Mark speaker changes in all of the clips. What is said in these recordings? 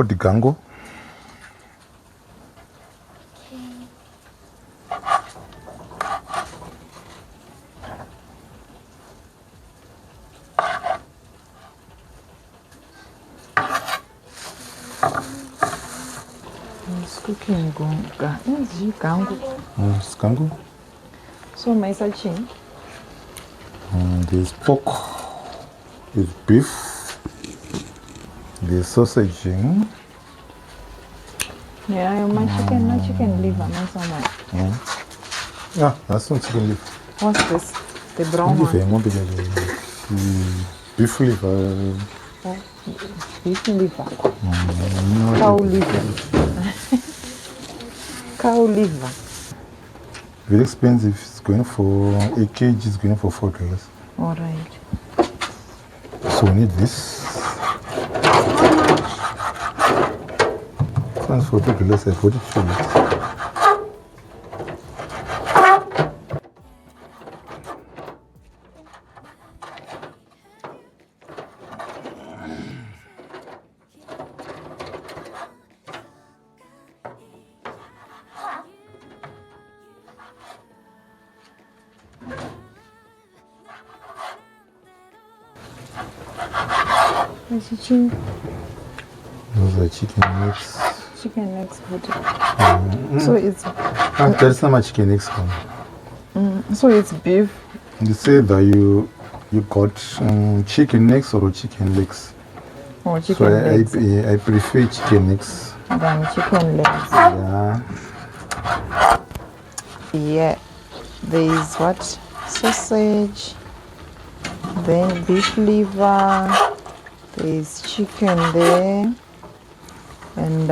Speaker 1: for the gango.
Speaker 2: It's cooking gango. It's gango.
Speaker 1: It's gango.
Speaker 2: So my sachin.
Speaker 1: There's pork. There's beef. There's sausage.
Speaker 2: Yeah, my chicken liver, my somewhere.
Speaker 1: Yeah, that's not chicken liver.
Speaker 2: What's this? The brown one.
Speaker 1: Beef liver.
Speaker 2: Oh, beef liver. Cow liver. Cow liver.
Speaker 1: Very expensive. It's going for a kg. It's going for $4.
Speaker 2: All right.
Speaker 1: So we need this. Sounds for $2. I bought it for $2.
Speaker 2: Chicken.
Speaker 1: Those are chicken necks.
Speaker 2: Chicken necks. So it's.
Speaker 1: That's not my chicken necks.
Speaker 2: So it's beef.
Speaker 1: You say that you got chicken necks or chicken legs.
Speaker 2: Oh, chicken
Speaker 1: so
Speaker 2: legs.
Speaker 1: I prefer chicken necks
Speaker 2: than chicken legs.
Speaker 1: Yeah.
Speaker 2: Yeah. There is what? Sausage. Then beef liver. There is chicken there. And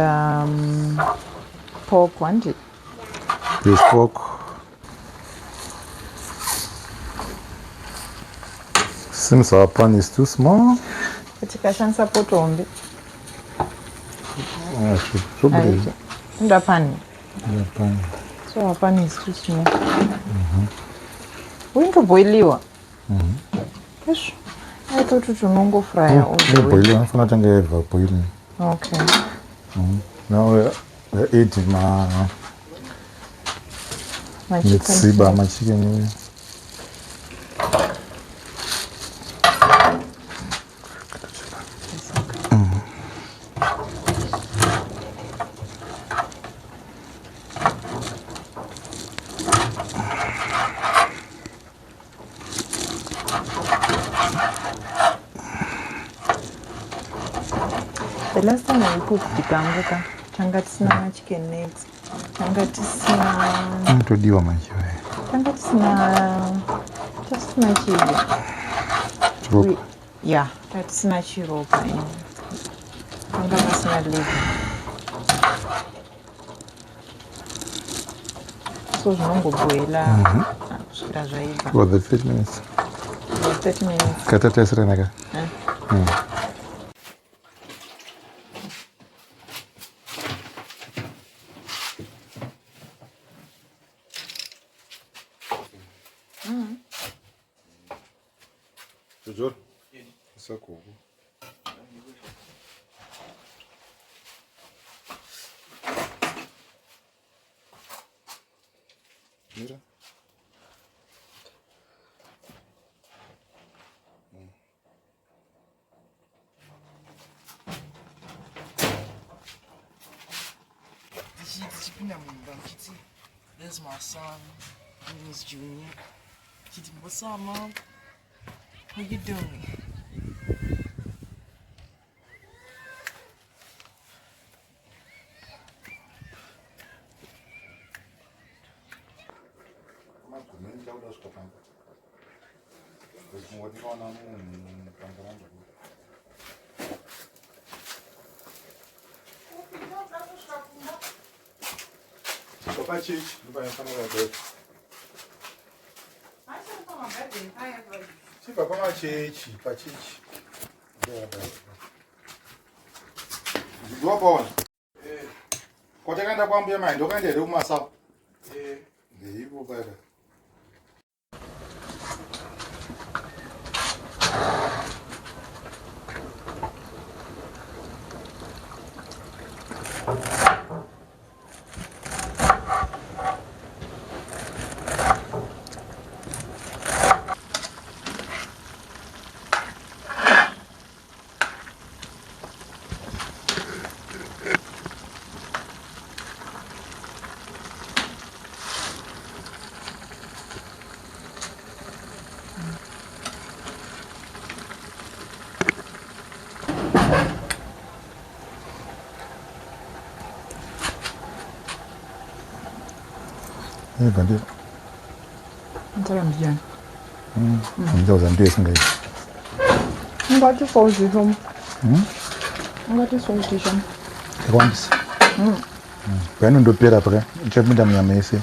Speaker 2: pork, wasn't it?
Speaker 1: There's pork. Seems our pan is too small.
Speaker 2: Probably.
Speaker 1: The
Speaker 2: pan.
Speaker 1: pan.
Speaker 2: So our pan is too small. We need to boil it. Yes. I thought it would go fry.
Speaker 1: Boiling.
Speaker 2: Okay.
Speaker 1: Now we're eating my chicken. My chicken.
Speaker 2: The last time I cooked the gango, changatisina chicken legs. Changatisina.
Speaker 1: Todiwa majiwe.
Speaker 2: Changatisina. Just na chili. Yeah, that's na chiropa. Changatisina liver. So zongo boila.
Speaker 1: For the 30 minutes.
Speaker 2: 30 minutes.
Speaker 1: Kata tesra naga. Jujur? Isso é cool. Mira.
Speaker 3: There's my son. His name is Junior. What's up, Mom? How you doing?
Speaker 1: Kotakaenda kwambuya mai ndokaenda here kumasawa ndeipo paka Gandhi.
Speaker 2: Ndiyan.
Speaker 1: Ndoza nto esingayi.
Speaker 2: Ngathi sawuzisho. Ngathi sawuzisho.
Speaker 1: Ekwandisa. Beno ndopera paka. Nchapinda mnyama ese.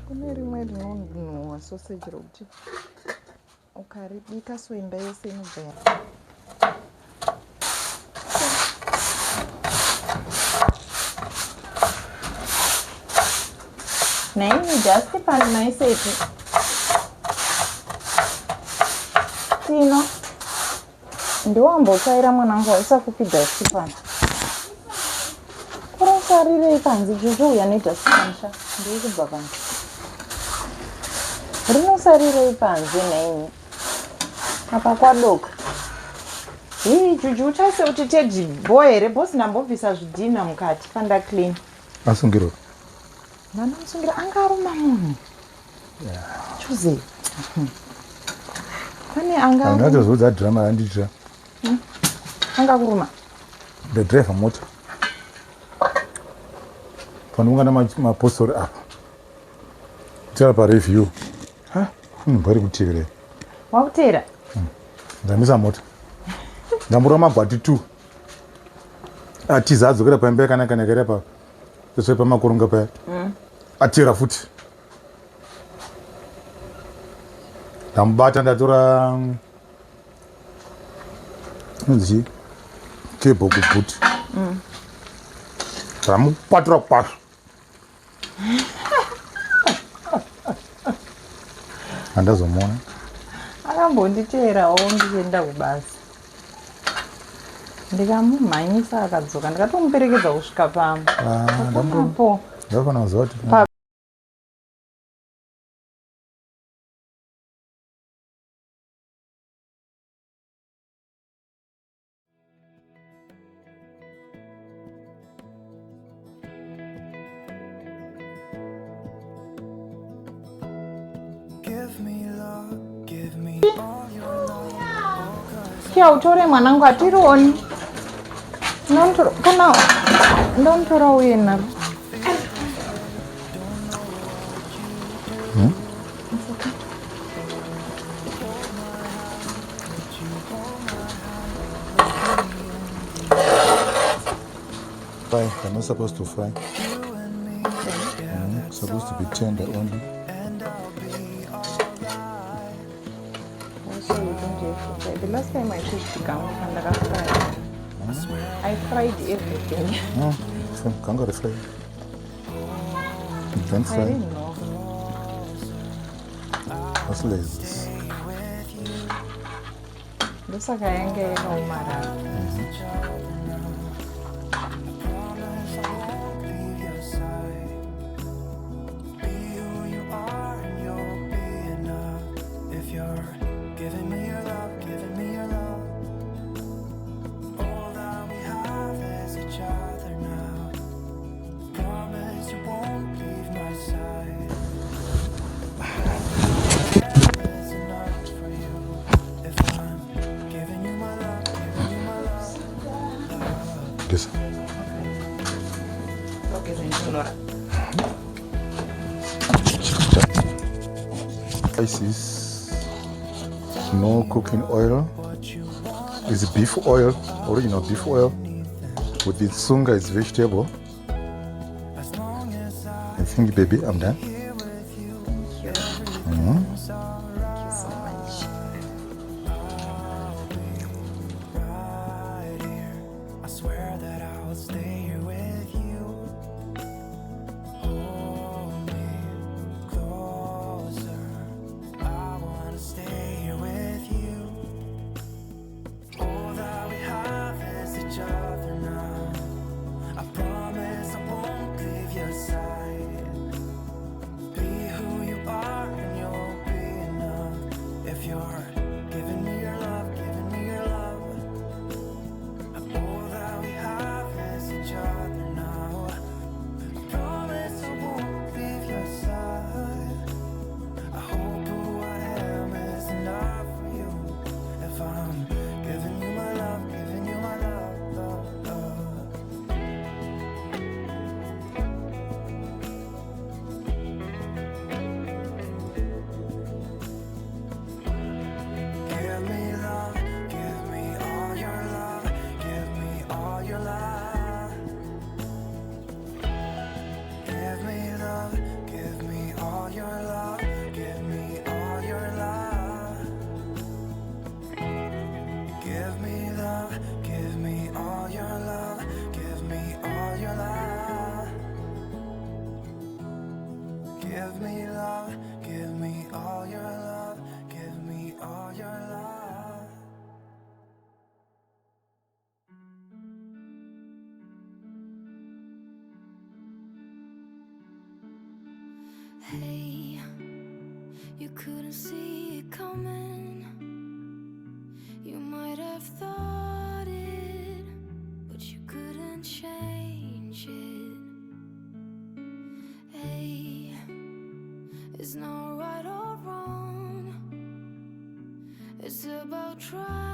Speaker 2: Kune rimwe rinonhuhwa sausage rokuti ukaribika so imba yose inobva naini just pani maiseti tino ndiwambotsaira mwanangu waisakupi dastipani kurosarirei panzi zvezvouya nedastipani sha ndiri kubva panzi rinosarirei panzi naini apa kwadoka hii juju uchaise kuti tedhibo here bosi ndambobvisa zvidhina mukati panda clean
Speaker 1: Asungiro.
Speaker 2: ndanomusungira angaruma munhu chuze pane
Speaker 1: angazodza drama anditra
Speaker 2: angakuruma
Speaker 1: the driver motor panongana mapostori apa tira pareview mbari kuteerera
Speaker 2: wakutera
Speaker 1: ndamisa mota ndambura magwati 2 atiza adzokera paimba yakanaka pa peswe pamakoronga paya atira futi ndamubata ndatora nzi kebho kubhuti ndamupatura kwazvo handazomuona
Speaker 2: akambonditeerawo ndichienda kubasa ndikamumhanyisa akadzoka ndikatomuperekedza kusvika pambo
Speaker 1: ndafana kuziva kuti utore mwanangu atirioni kana ndonitora uye naro fry. They're not supposed to fry. Supposed to be tender only.
Speaker 2: Also, you don't have to fry. The last time I cooked gango, I fried everything.
Speaker 1: Gango the fry. Don't
Speaker 2: I
Speaker 1: fry.
Speaker 2: didn't know.
Speaker 1: What's this?
Speaker 2: Ndosaka yange yakaomarara.
Speaker 1: This.
Speaker 2: Okay, senhora.
Speaker 1: Spices. No cooking oil. It's beef oil, original beef oil. With the sunga is vegetable. I think, baby, I'm done.
Speaker 2: Thank you. Thank you so much.
Speaker 3: I swear that I will stay here with you. Hold me closer. I wanna stay here with you. All that we have is each other now. I promise I won't leave your side. Be who you are and you'll be enough. If you're giving me your love, giving me your love. All that we have is each other now. I promise I won't leave your side. I hope who I am is enough for you. If I'm giving you my love, giving you my love, love, love. Give me love, give me all your love, give me all your love. Give me love, give me all your love, give me all your love. Give me love, give me all your love, give me all your love. Give me love, give me all your love, give me all your love.
Speaker 4: Hey, you couldn't see it coming. You might have thought it, but you couldn't change it. Hey, it's not right or wrong. It's about trying.